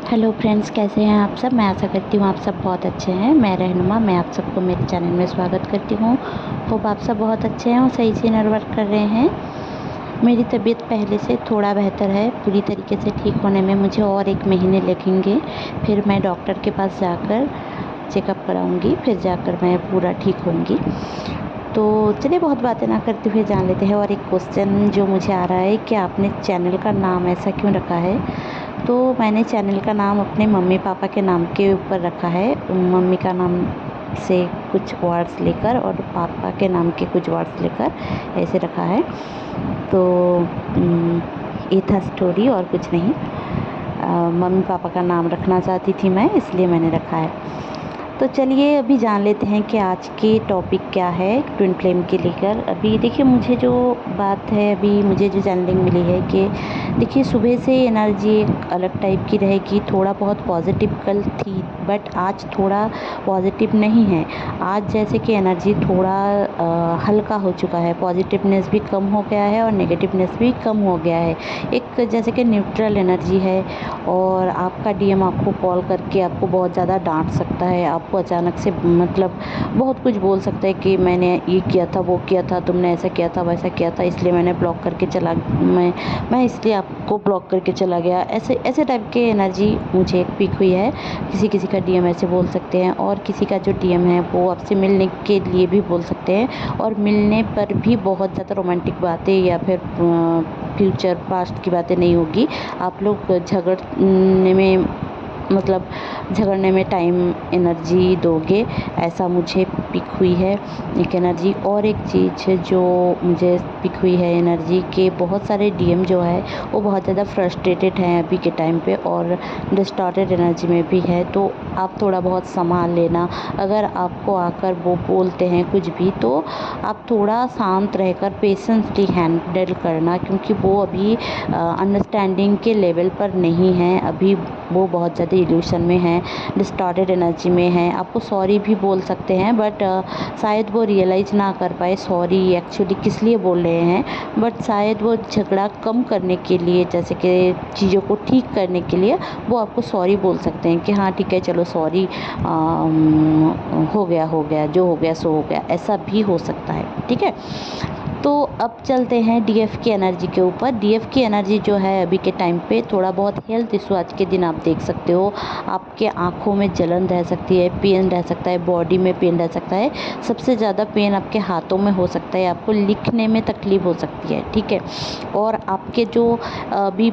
Hello friends, कैसे हैं आप सब। मैं आशा करती हूँ आप सब बहुत अच्छे हैं। मैं रहनुमा, मैं आप सबको मेरे चैनल में स्वागत करती हूँ। होप आप सब बहुत अच्छे हैं और सही से इनर वर्क कर रहे हैं। मेरी तबीयत पहले से थोड़ा बेहतर है। पूरी तरीके से ठीक होने में मुझे और 1 महीने लगेंगे। फिर मैं डॉक्टर के पास जाकर चेकअप कराऊँगी, फिर जाकर मैं पूरा ठीक होंगी। तो चलिए बहुत बातें ना करते हुए जान लेते हैं। और एक क्वेश्चन जो मुझे आ रहा है कि आपने चैनल का नाम ऐसा क्यों रखा है। तो मैंने चैनल का नाम अपने मम्मी पापा के नाम के ऊपर रखा है। मम्मी का नाम से कुछ वर्ड्स लेकर और पापा के नाम के कुछ वर्ड्स लेकर ऐसे रखा है। तो ये था स्टोरी और कुछ नहीं। मम्मी पापा का नाम रखना चाहती थी मैं, इसलिए मैंने रखा है। तो चलिए अभी जान लेते हैं कि आज की टॉपिक क्या है ट्विन फ्लेम के लेकर। अभी देखिए, मुझे जो बात है, अभी मुझे जो जानलिंग मिली है कि देखिए सुबह से एनर्जी एक अलग टाइप की रहेगी। थोड़ा बहुत पॉजिटिव कल थी, बट आज थोड़ा पॉजिटिव नहीं है। आज जैसे कि एनर्जी थोड़ा हल्का हो चुका है। पॉजिटिवनेस भी कम हो गया है और नेगेटिवनेस भी कम हो गया है। एक जैसे कि न्यूट्रल एनर्जी है। और आपका डीएम आपको कॉल करके आपको बहुत ज़्यादा डांट सकता है। आपको अचानक से मतलब बहुत कुछ बोल सकता है कि मैंने ये किया था, वो किया था, तुमने ऐसा किया था, वैसा किया था, इसलिए मैंने ब्लॉक करके मैं इसलिए आपको ब्लॉक करके चला गया। ऐसे ऐसे टाइप के एनर्जी मुझे एक पिक हुई है। किसी किसी का डीएम ऐसे बोल सकते हैं और किसी का जो डीएम है वो आपसे मिलने के लिए भी बोल सकते हैं। और मिलने पर भी बहुत ज़्यादा रोमांटिक बातें या फिर फ्यूचर पास्ट की बातें नहीं होगी। आप लोग झगड़ने में मतलब झगड़ने में टाइम एनर्जी दोगे, ऐसा मुझे पिक हुई है एक एनर्जी। और एक चीज़ जो मुझे पिक हुई है एनर्जी के, बहुत सारे डीएम जो है वो बहुत ज़्यादा फ्रस्ट्रेटेड हैं अभी के टाइम पे और डिस्टॉर्टेड एनर्जी में भी है। तो आप थोड़ा बहुत संभाल लेना। अगर आपको आकर वो बोलते हैं कुछ भी, तो आप थोड़ा शांत रहकर पेशेंसली हैंडल करना, क्योंकि वो अभी अंडरस्टैंडिंग के लेवल पर नहीं है। अभी वो बहुत ज़्यादा इल्यूशन में है, डिस्टॉर्टेड एनर्जी में है। आपको सॉरी भी बोल सकते हैं, बट शायद वो रियलाइज़ ना कर पाए सॉरी एक्चुअली किस लिए बोल रहे हैं। बट शायद वो झगड़ा कम करने के लिए, जैसे कि चीज़ों को ठीक करने के लिए, वो आपको सॉरी बोल सकते हैं कि हाँ ठीक है, चलो सॉरी, हो गया, जो हो गया सो हो गया। ऐसा भी हो सकता है, ठीक है। तो अब चलते हैं डीएफ की एनर्जी के ऊपर। डीएफ की एनर्जी जो है अभी के टाइम पे थोड़ा बहुत हेल्थ इशू आज के दिन आप देख सकते हो। आपके आँखों में जलन रह सकती है, पेन रह सकता है, बॉडी में पेन रह सकता है। सबसे ज़्यादा पेन आपके हाथों में हो सकता है, आपको लिखने में तकलीफ़ हो सकती है, ठीक है। और आपके जो अभी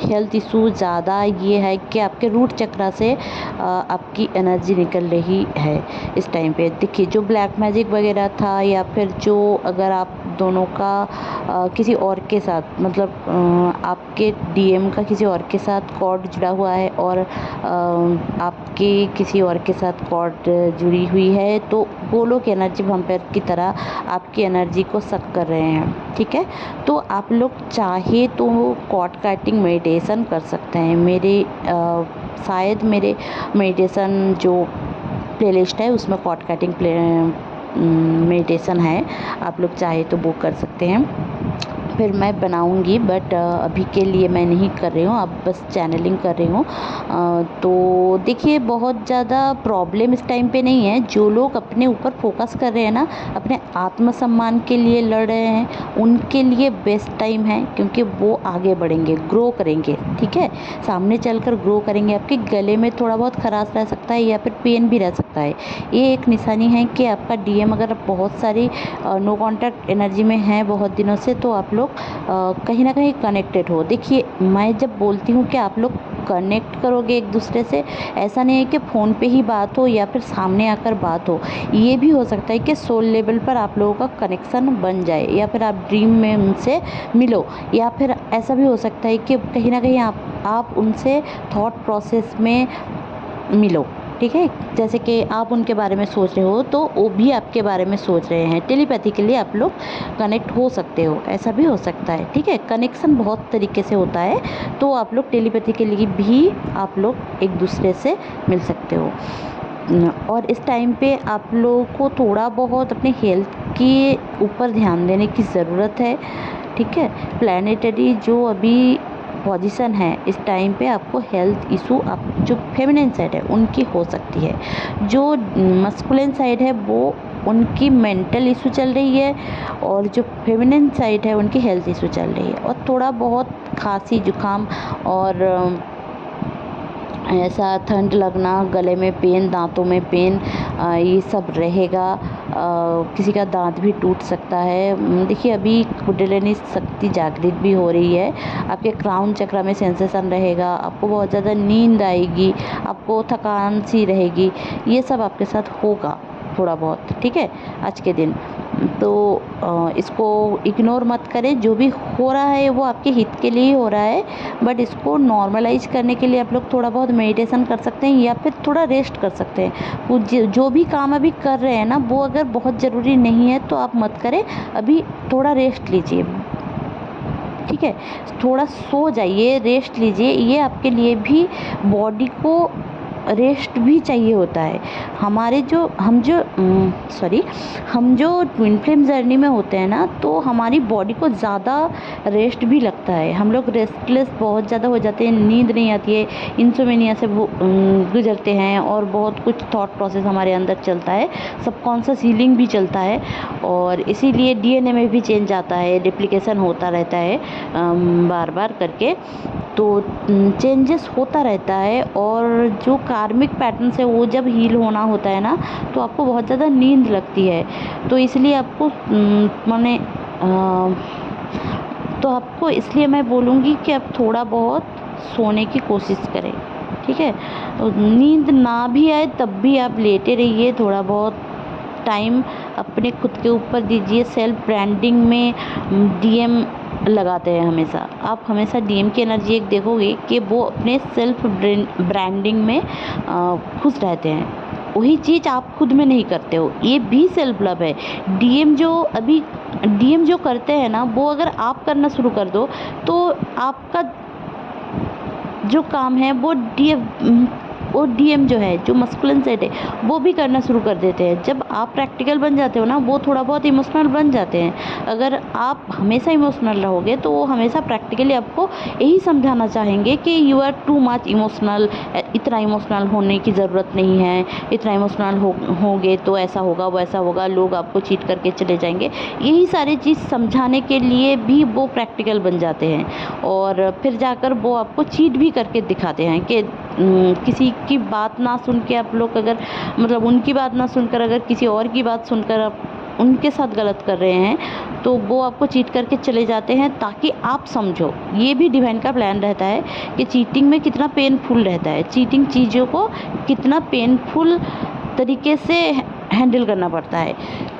हेल्थ इशू ज़्यादा ये है कि आपके रूट चक्रा से आपकी एनर्जी निकल रही है इस टाइम पे। देखिए, जो ब्लैक मैजिक वगैरह था या फिर जो अगर आप दोनों का किसी और के साथ मतलब आपके डीएम का किसी और के साथ कॉर्ड जुड़ा हुआ है और आपके किसी और के साथ कॉर्ड जुड़ी हुई है, तो वो लोग एनर्जी वैम्पायर की तरह आपकी एनर्जी को सक कर रहे हैं, ठीक है। तो आप लोग चाहे तो कॉर्ड कटिंग मेडिटेशन कर सकते हैं। शायद मेरे मेडिटेशन जो प्लेलिस्ट है उसमें कॉर्ड कटिंग मेडिटेशन है। आप लोग चाहे तो वो कर सकते हैं, फिर मैं बनाऊंगी, बट अभी के लिए मैं नहीं कर रही हूँ, अब बस चैनलिंग कर रही हूँ। तो देखिए, बहुत ज़्यादा प्रॉब्लम इस टाइम पे नहीं है। जो लोग अपने ऊपर फोकस कर रहे हैं ना, अपने आत्मसम्मान के लिए लड़ रहे हैं, उनके लिए बेस्ट टाइम है, क्योंकि वो आगे बढ़ेंगे, ग्रो करेंगे, ठीक है। सामने चलकर ग्रो करेंगे। आपके गले में थोड़ा बहुत खराश रह सकता है या फिर पेन भी रह सकता है। ये एक निशानी है कि आपका डीएम अगर बहुत सारी नो कांटेक्ट एनर्जी में है बहुत दिनों से, तो आप लोग कहीं ना कहीं कनेक्टेड हो। देखिए, मैं जब बोलती हूँ कि आप लोग कनेक्ट करोगे एक दूसरे से, ऐसा नहीं है कि फ़ोन पे ही बात हो या फिर सामने आकर बात हो। ये भी हो सकता है कि सोल लेवल पर आप लोगों का कनेक्शन बन जाए, या फिर आप ड्रीम में उनसे मिलो, या फिर ऐसा भी हो सकता है कि कहीं ना कहीं आप उनसे थॉट प्रोसेस में मिलो, ठीक है। जैसे कि आप उनके बारे में सोच रहे हो तो वो भी आपके बारे में सोच रहे हैं। टेलीपैथी के लिए आप लोग कनेक्ट हो सकते हो, ऐसा भी हो सकता है, ठीक है। कनेक्शन बहुत तरीके से होता है, तो आप लोग टेलीपैथी के लिए भी आप लोग एक दूसरे से मिल सकते हो। और इस टाइम पे आप लोगों को थोड़ा बहुत अपने हेल्थ के ऊपर ध्यान देने की ज़रूरत है, ठीक है। प्लानिटरी जो अभी पोजीशन है इस टाइम पे आपको हेल्थ इशू आप जो फेमिनिन साइड है उनकी हो सकती है। जो मस्कुलिन साइड है वो उनकी मेंटल इशू चल रही है और जो फेमिनिन साइड है उनकी हेल्थ इशू चल रही है और थोड़ा बहुत खांसी जुकाम और ऐसा ठंड लगना, गले में पेन, दांतों में पेन, ये सब रहेगा। किसी का दांत भी टूट सकता है। देखिए अभी कुंडलिनी शक्ति जागृत भी हो रही है। आपके क्राउन चक्र में सेंसेशन रहेगा, आपको बहुत ज़्यादा नींद आएगी, आपको थकान सी रहेगी, ये सब आपके साथ होगा थोड़ा बहुत, ठीक है आज के दिन। तो इसको इग्नोर मत करें, जो भी हो रहा है वो आपके हित के लिए ही हो रहा है, बट इसको नॉर्मलाइज करने के लिए आप लोग थोड़ा बहुत मेडिटेशन कर सकते हैं या फिर थोड़ा रेस्ट कर सकते हैं। वो जो भी काम अभी कर रहे हैं ना वो अगर बहुत ज़रूरी नहीं है तो आप मत करें, अभी थोड़ा रेस्ट लीजिए, ठीक है, थोड़ा सो जाइए, रेस्ट लीजिए। ये आपके लिए भी बॉडी को रेस्ट भी चाहिए होता है। हम जो ट्विन फ्लेम जर्नी में होते हैं ना तो हमारी बॉडी को ज़्यादा रेस्ट भी लगता है। हम लोग रेस्टलेस बहुत ज़्यादा हो जाते हैं, नींद नहीं आती है, इंसोमेनिया से गुजरते हैं और बहुत कुछ थॉट प्रोसेस हमारे अंदर चलता है, सबकॉन्शियस हीलिंग भी चलता है और इसीलिए डीएनए में भी चेंज आता है, रिप्लिकेशन होता रहता है बार बार करके, तो चेंजेस होता रहता है। और जो कार्मिक पैटर्न है वो जब हील होना होता है ना तो आपको बहुत ज़्यादा नींद लगती है, तो इसलिए आपको इसलिए मैं बोलूँगी कि आप थोड़ा बहुत सोने की कोशिश करें, ठीक है। नींद ना भी आए तब भी आप लेटे रहिए, थोड़ा बहुत टाइम अपने खुद के ऊपर दीजिए। सेल्फ ब्रांडिंग में डीएम लगाते हैं हमेशा, आप हमेशा डीएम की एनर्जी एक देखोगे कि वो अपने सेल्फ ब्रांडिंग में खुश रहते हैं। वही चीज़ आप खुद में नहीं करते हो, ये भी सेल्फ लव है। डीएम जो करते हैं ना वो अगर आप करना शुरू कर दो तो आपका जो काम है वो डीएम जो है, जो मस्कुलिन साइड है वो भी करना शुरू कर देते हैं। जब आप प्रैक्टिकल बन जाते हो ना वो थोड़ा बहुत इमोशनल बन जाते हैं। अगर आप हमेशा इमोशनल रहोगे तो वो हमेशा प्रैक्टिकली आपको यही समझाना चाहेंगे कि you are too much emotional, इतना इमोशनल होने की ज़रूरत नहीं है, इतना इमोशनल होगे तो ऐसा होगा वैसा होगा, लोग आपको चीट करके चले जाएंगे। यही सारी चीज़ समझाने के लिए भी वो प्रैक्टिकल बन जाते हैं और फिर जाकर वो आपको चीट भी करके दिखाते हैं कि किसी की बात ना सुन के आप लोग अगर उनकी बात ना सुनकर अगर किसी और की बात सुनकर आप उनके साथ गलत कर रहे हैं तो वो आपको चीट करके चले जाते हैं ताकि आप समझो। ये भी डिवाइन का प्लान रहता है कि चीटिंग में कितना पेनफुल रहता है, चीटिंग चीज़ों को कितना पेनफुल तरीके से हैंडल करना पड़ता है।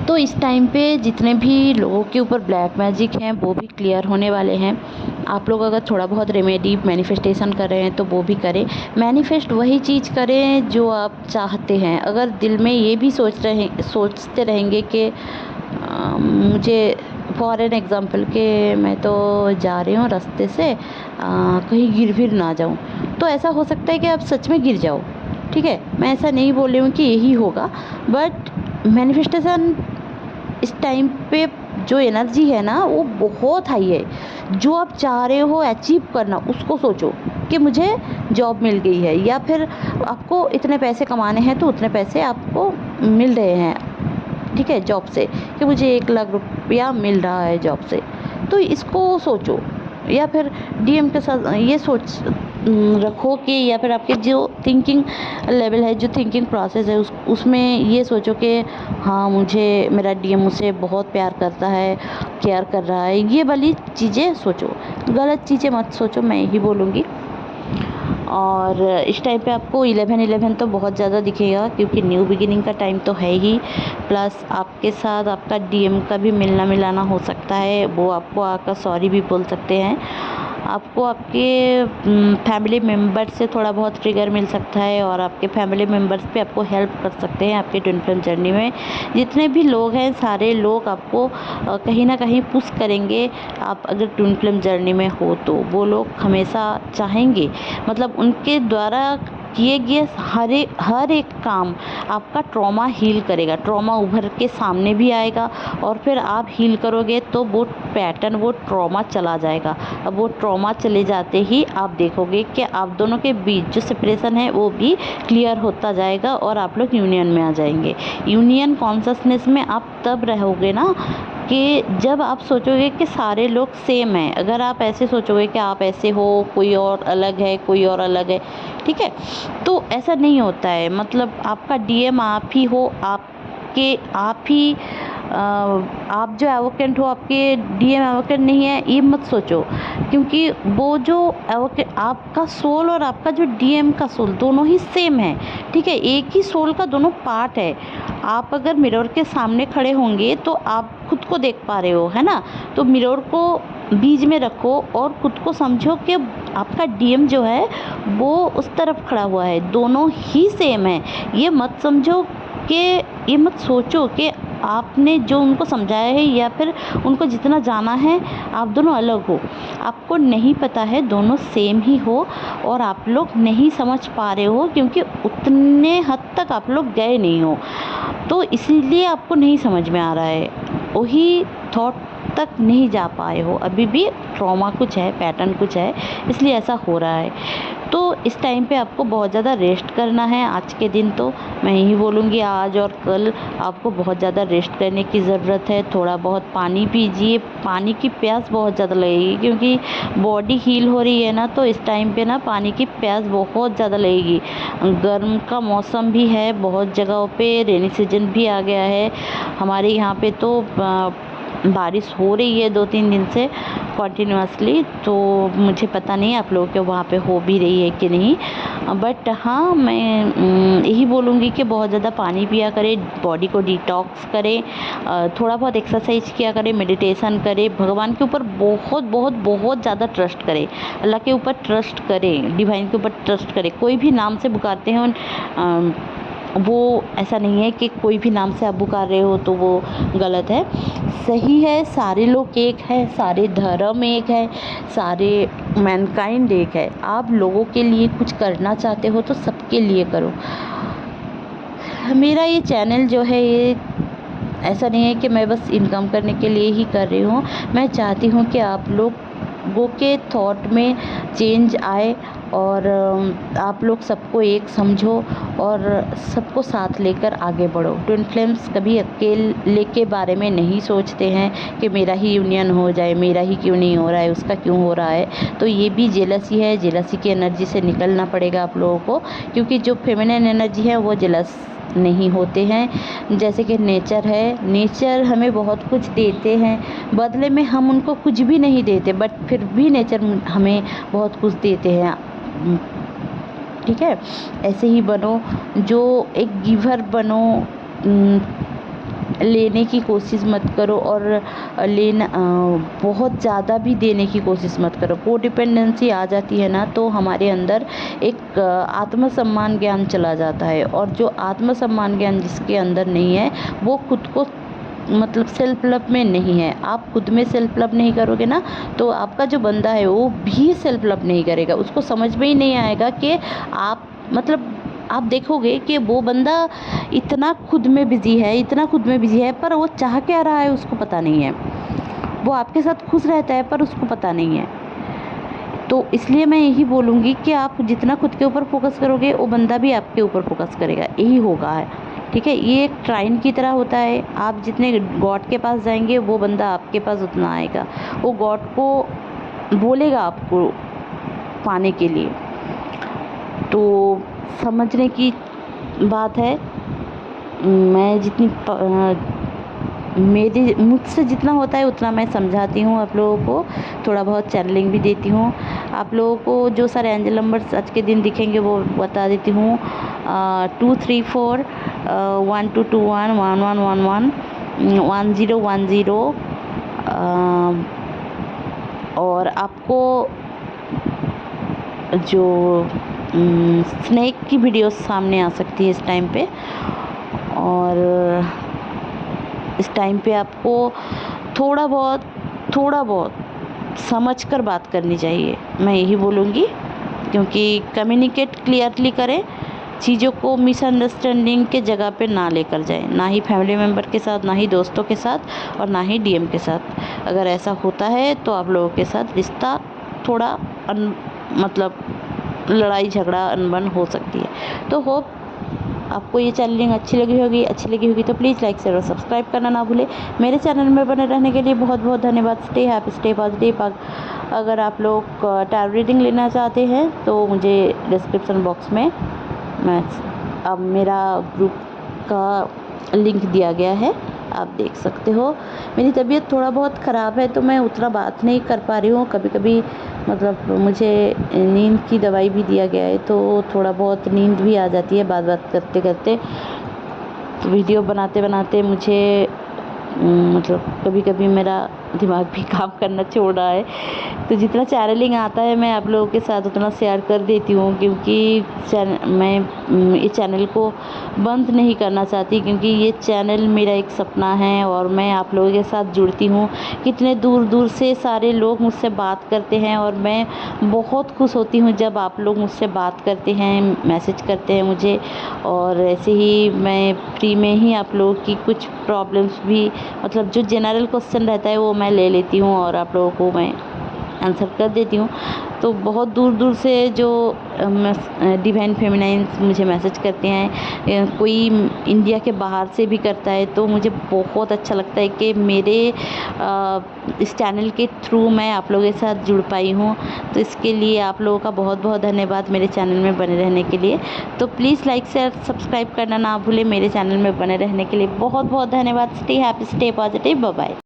तो इस टाइम पे जितने भी लोगों के ऊपर ब्लैक मैजिक हैं वो भी क्लियर होने वाले हैं। आप लोग अगर थोड़ा बहुत रेमेडी मैनिफेस्टेशन कर रहे हैं तो वो भी करें। मैनिफेस्ट वही चीज़ करें जो आप चाहते हैं। अगर दिल में ये भी सोचते रहेंगे कि मुझे फॉर एन एग्ज़ाम्पल कि मैं तो जा रही हूँ रास्ते से, कहीं गिर फिर ना जाऊँ, तो ऐसा हो सकता है कि आप सच में गिर जाओ, ठीक है। मैं ऐसा नहीं बोल रही हूँ कि यही होगा, बट मैनिफेस्टेशन इस टाइम पे जो एनर्जी है ना वो बहुत हाई है। जो आप चाह रहे हो अचीव करना उसको सोचो कि मुझे जॉब मिल गई है, या फिर आपको इतने पैसे कमाने हैं तो उतने पैसे आपको मिल रहे हैं, ठीक है, जॉब से, कि मुझे 1 लाख रुपया मिल रहा है जॉब से, तो इसको सोचो। या फिर डीएम के साथ ये सोच रखो कि, या फिर आपके जो थिंकिंग लेवल है, जो थिंकिंग प्रोसेस है उसमें ये सोचो कि हाँ मेरा डीएम मुझसे बहुत प्यार करता है, केयर कर रहा है। ये वाली चीज़ें सोचो, गलत चीज़ें मत सोचो, मैं यही बोलूँगी। और इस टाइम पे आपको 11-11 तो बहुत ज़्यादा दिखेगा क्योंकि न्यू बिगिनिंग का टाइम तो है ही, प्लस आपके साथ आपका डीएम का भी मिलना मिलाना हो सकता है। वो आपको आकर सॉरी भी बोल सकते हैं। आपको आपके फैमिली मेम्बर से थोड़ा बहुत ट्रिगर मिल सकता है और आपके फैमिली मेम्बर्स भी आपको हेल्प कर सकते हैं आपके ट्विन फ्लेम जर्नी में। जितने भी लोग हैं सारे लोग आपको कहीं ना कहीं पुश करेंगे। आप अगर ट्विन फ्लेम जर्नी में हो तो वो लोग हमेशा चाहेंगे, उनके द्वारा किए गए हर एक काम आपका ट्रॉमा हील करेगा। ट्रॉमा उभर के सामने भी आएगा और फिर आप हील करोगे तो वो पैटर्न, वो ट्रॉमा चला जाएगा। अब वो ट्रॉमा चले जाते ही आप देखोगे कि आप दोनों के बीच जो सेपरेशन है वो भी क्लियर होता जाएगा और आप लोग यूनियन में आ जाएंगे। यूनियन कॉन्शसनेस में आप तब रहोगे ना कि जब आप सोचोगे कि सारे लोग सेम हैं। अगर आप ऐसे सोचोगे कि आप ऐसे हो, कोई और अलग है, कोई और अलग है, ठीक है, तो ऐसा नहीं होता है। मतलब आपका डीएम आप ही हो, आप ही आप जो एवोकेंट हो, आपके डीएम एवोकेंट नहीं है ये मत सोचो, क्योंकि वो जो आपका सोल और आपका जो डीएम का सोल दोनों ही सेम है, ठीक है, एक ही सोल का दोनों पार्ट है। आप अगर मिरर के सामने खड़े होंगे तो आप खुद को देख पा रहे हो, है ना, तो मिरर को बीच में रखो और खुद को समझो कि आपका डीएम जो है वो उस तरफ खड़ा हुआ है, दोनों ही सेम है। ये मत समझो कि, ये मत सोचो कि आपने जो उनको समझाया है या फिर उनको जितना जाना है आप दोनों अलग हो। आपको नहीं पता है, दोनों सेम ही हो और आप लोग नहीं समझ पा रहे हो क्योंकि उतने हद तक आप लोग गए नहीं हो, तो इसीलिए आपको नहीं समझ में आ रहा है, वही थॉट तक नहीं जा पाए हो। अभी भी ट्रॉमा कुछ है, पैटर्न कुछ है, इसलिए ऐसा हो रहा है। तो इस टाइम पे आपको बहुत ज़्यादा रेस्ट करना है। आज के दिन तो मैं यही बोलूँगी, आज और कल आपको बहुत ज़्यादा रेस्ट करने की ज़रूरत है। थोड़ा बहुत पानी पीजिए, पानी की प्यास बहुत ज़्यादा लगेगी क्योंकि बॉडी हील हो रही है ना, तो इस टाइम पे ना पानी की प्यास बहुत ज़्यादा लगेगी। गर्म का मौसम भी है, बहुत जगहों पे रेनी सीजन भी आ गया है। हमारे यहाँ पे तो बारिश हो रही है 2-3 दिन से कॉन्टीन्यूअसली, तो मुझे पता नहीं आप लोगों के वहाँ पे हो भी रही है कि नहीं, बट हाँ मैं यही बोलूँगी कि बहुत ज़्यादा पानी पिया करें, बॉडी को डिटॉक्स करें, थोड़ा बहुत एक्सरसाइज किया करें, मेडिटेशन करें, भगवान के ऊपर बहुत बहुत बहुत ज़्यादा ट्रस्ट करें, अल्लाह के ऊपर ट्रस्ट करें, डिवाइन के ऊपर ट्रस्ट करें। कोई भी नाम से पुकारते हैं वो ऐसा नहीं है कि कोई भी नाम से आप पुकार रहे हो तो वो गलत है, सही है। सारे लोग एक है, सारे धर्म एक है, सारे मैनकाइंड एक है। आप लोगों के लिए कुछ करना चाहते हो तो सबके लिए करो। मेरा ये चैनल जो है ये ऐसा नहीं है कि मैं बस इनकम करने के लिए ही कर रही हूँ। मैं चाहती हूँ कि आप लोगों के थॉट में चेंज आए और आप लोग सबको एक समझो और सबको साथ लेकर आगे बढ़ो। ट्विन फ्लेम्स कभी अकेले के बारे में नहीं सोचते हैं कि मेरा ही यूनियन हो जाए, मेरा ही क्यों नहीं हो रहा है, उसका क्यों हो रहा है। तो ये भी जेलसी है, जेलसी की एनर्जी से निकलना पड़ेगा आप लोगों को, क्योंकि जो फेमिनिन एनर्जी है वो जेलस नहीं होते हैं। जैसे कि नेचर है, नेचर हमें बहुत कुछ देते हैं, बदले में हम उनको कुछ भी नहीं देते, बट फिर भी नेचर हमें बहुत कुछ देते हैं, ठीक है। ऐसे ही बनो, जो एक गिवर बनो, लेने की कोशिश मत करो और लेना बहुत ज़्यादा भी देने की कोशिश मत करो। कोडिपेंडेंसी आ जाती है ना तो हमारे अंदर एक आत्मसम्मान ज्ञान चला जाता है, और जो आत्मसम्मान ज्ञान जिसके अंदर नहीं है वो खुद को मतलब सेल्फ लव में नहीं है। आप खुद में सेल्फ लव नहीं करोगे ना तो आपका जो बंदा है वो भी सेल्फ लव नहीं करेगा। उसको समझ में ही नहीं आएगा कि आप मतलब आप देखोगे कि वो बंदा इतना खुद में बिजी है, इतना खुद में बिजी है, पर वो चाह क्या रहा है उसको पता नहीं है। वो आपके साथ खुश रहता है पर उसको पता नहीं है। तो इसलिए मैं यही बोलूँगी कि आप जितना खुद के ऊपर फोकस करोगे वो बंदा भी आपके ऊपर फोकस करेगा, यही होगा है, ठीक है। ये एक ट्राइन की तरह होता है, आप जितने गॉड के पास जाएंगे वो बंदा आपके पास उतना आएगा, वो गॉड को बोलेगा आपको पाने के लिए। तो समझने की बात है। मैं जितनी मेरी मुझसे जितना होता है उतना मैं समझाती हूँ आप लोगों को, थोड़ा बहुत चैनलिंग भी देती हूँ आप लोगों को। जो सारे एंजल नंबर्स आज के दिन दिखेंगे वो बता देती हूँ, 234 1221 1111 1010। और आपको जो स्नेक की वीडियो सामने आ सकती है इस टाइम पे, और इस टाइम पे आपको थोड़ा बहुत समझकर बात करनी चाहिए, मैं यही बोलूँगी। क्योंकि कम्युनिकेट क्लियरली करें, चीज़ों को मिसअंडरस्टैंडिंग के जगह पे ना लेकर जाएं, ना ही फैमिली मेम्बर के साथ, ना ही दोस्तों के साथ और ना ही डीएम के साथ। अगर ऐसा होता है तो आप लोगों के साथ रिश्ता थोड़ा मतलब लड़ाई झगड़ा अनबन हो सकती है। तो होप आपको ये चैनलिंग अच्छी लगी होगी तो प्लीज़ लाइक शेयर और सब्सक्राइब करना ना भूलें। मेरे चैनल में बने रहने के लिए बहुत बहुत धन्यवाद। Stay happy, stay positive. अगर आप लोग टैरो रीडिंग लेना चाहते हैं तो मुझे डिस्क्रिप्शन बॉक्स में अब मेरा ग्रुप का लिंक दिया गया है, आप देख सकते हो। मेरी तबीयत थोड़ा बहुत ख़राब है तो मैं उतना बात नहीं कर पा रही हूँ। कभी कभी मतलब मुझे नींद की दवाई भी दिया गया है तो थोड़ा बहुत नींद भी आ जाती है बात करते करते। तो वीडियो बनाते बनाते मुझे मतलब कभी कभी मेरा दिमाग भी काम करना छोड़ रहा है। तो जितना चैनलिंग आता है मैं आप लोगों के साथ उतना शेयर कर देती हूँ, क्योंकि मैं ये चैनल को बंद नहीं करना चाहती, क्योंकि ये चैनल मेरा एक सपना है और मैं आप लोगों के साथ जुड़ती हूँ। कितने दूर दूर से सारे लोग मुझसे बात करते हैं और मैं बहुत खुश होती हूँ जब आप लोग मुझसे बात करते हैं, मैसेज करते हैं मुझे। और ऐसे ही मैं फ्री में ही आप लोगों की कुछ प्रॉब्लम्स भी मतलब जो जनरल क्वेश्चन रहता है वो मैं ले लेती हूँ और आप लोगों को मैं आंसर कर देती हूँ। तो बहुत दूर दूर से जो डिवाइन फेमिनाइंस मुझे मैसेज करते हैं, कोई इंडिया के बाहर से भी करता है, तो मुझे बहुत अच्छा लगता है कि मेरे इस चैनल के थ्रू मैं आप लोगों के साथ जुड़ पाई हूँ। तो इसके लिए आप लोगों का बहुत बहुत धन्यवाद मेरे चैनल में बने रहने के लिए। तो प्लीज़ लाइक शेयर सब्सक्राइब करना ना भूलें। मेरे चैनल में बने रहने के लिए बहुत बहुत धन्यवाद। Stay happy, stay positive, bye bye.